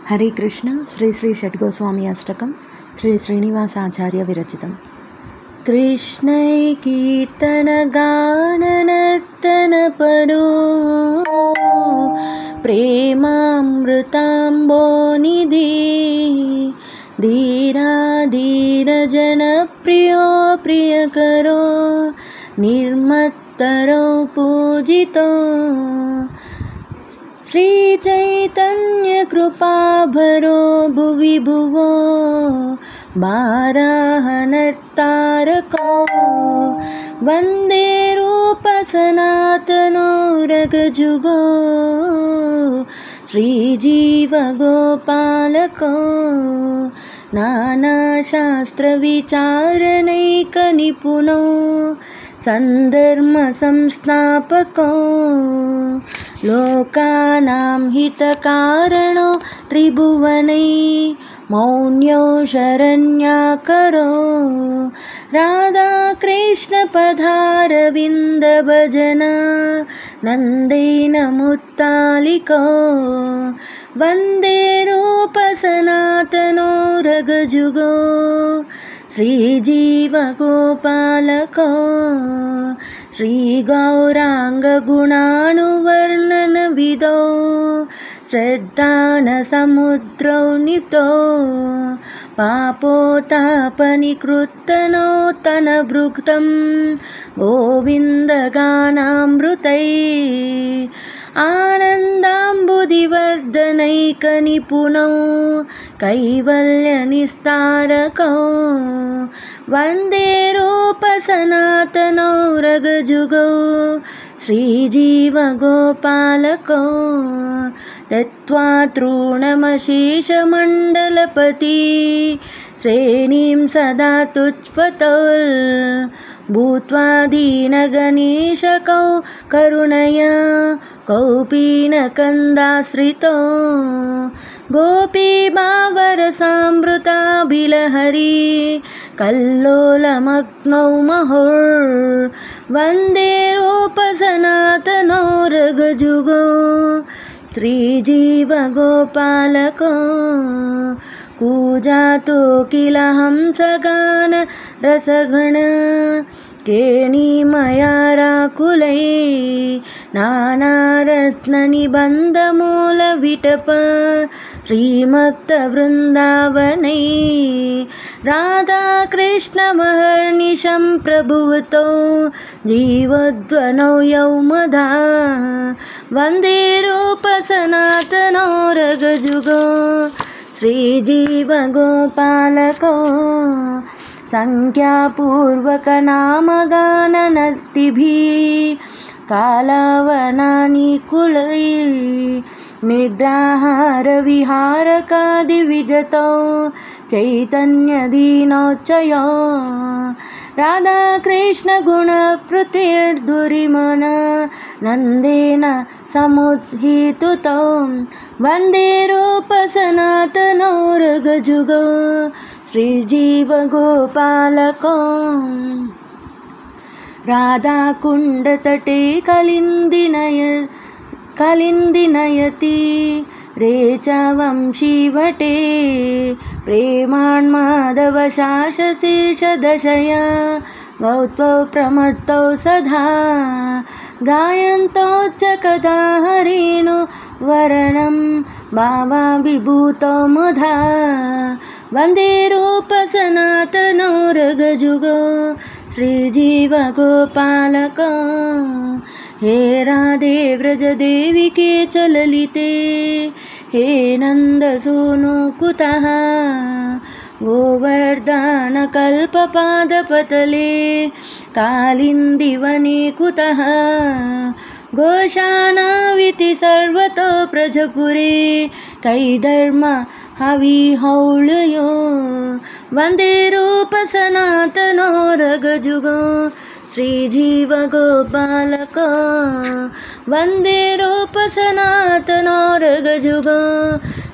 हरे कृष्ण। श्री श्री षट्गोस्वामी अष्टकं श्री श्रीनिवासाचार्य विरचितं। कृष्णै कीर्तन गान नर्तन परो प्रेमामृताम्बो निधि धीरा धीर जन प्रियो प्रियकरो निर्मत्तरो पूजितो श्री चैतन्य कृपाभरो भुवि भुवो बाराहनर्तारको वन्दे रूप सनातनो रगजुगो श्रीजीव गोपालको नानाशास्त्रविचारणैकनिपुनो सन्धर्म संस्थापको लोकानां हितकारणो त्रिभुवनै मौन्यो शरण्याकरो राधाकृष्ण पदारविन्द भजना नन्देन मुत्तालिको वन्दे रूप सनातनो रगजुगो श्रीजीव गोपालको श्रीगौराङ्गगुणानुवर्णनविदो श्रद्धानसमुद्रौ नितो पापोतापनिकृत्तनो तनभृक्तं गोविन्दगानामृतै आनन्दाम्बुधिवर्धनैकनिपुणौ कैवल्यनिस्तारकौ वन्दे रूप सनातनो रगजुगो श्रीजीव गोपालको दत्त्वा तृणमशेषमण्डलपति श्रेणीं सदा तुच्छ्वतोर् भूत्वा दीनगणेशकौ करुणया कौपीनकन्दाश्रितो गोपीभावरसामृताभिलहरी कल्लोलमग्नौ महोर् वन्दे रूप सनातनो रगजुगो श्रीजीव गोपालको कूजातो किल हंसगान रसगण केणीमयाराकुलै नानारत्ननिबन्धमूलविटप श्रीमत्तवृन्दावनै राधाकृष्णमहर्निशं प्रभुवतो जीवद्वनौ यौमधा वन्दे रूप सनातनो रगजुगो श्रीजीव गोपालको संख्यापूर्वकनामगाननर्तिभिः कालावनानिकुलै निद्राहारविहारकादिविजतो चैतन्यदीनोच्चयो राधाकृष्णगुणप्रतिर्धुरिमन नन्देन समुद्हीतुतो वन्दे रूप सनातनो रगजुगो श्रीजीव गोपालको राधाकुण्डतटे कलिन्दिनयति रेचवंशीवटे प्रेमान्माधवशासशीर्षदशया गौत्वौ प्रमत्तौ सदा गायन्तोच्चकदा हरिणो वरणं भावाभिभूतो मुधा वन्दे रूप सनातनो रगजुगो श्रीजीव गोपालको हे राधे व्रजदेवी के चललिते हे नन्दसूनु कुतः गोवर्धनकल्पपादपतले कालिन्दिवने कुतः गोशाणाविति सर्वतो प्रजपुरे कैधर्म हविहौळयो वन्दे रूप सनातनो रगजुगो श्रीजीव गोपालको वन्दे रूप सनातनो रगजुगो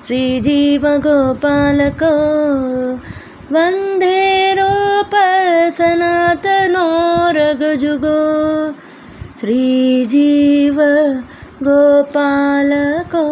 श्रीजीव गोपालको वन्दे रूप सनातनो रगजुगो श्रीजीव गोपालको।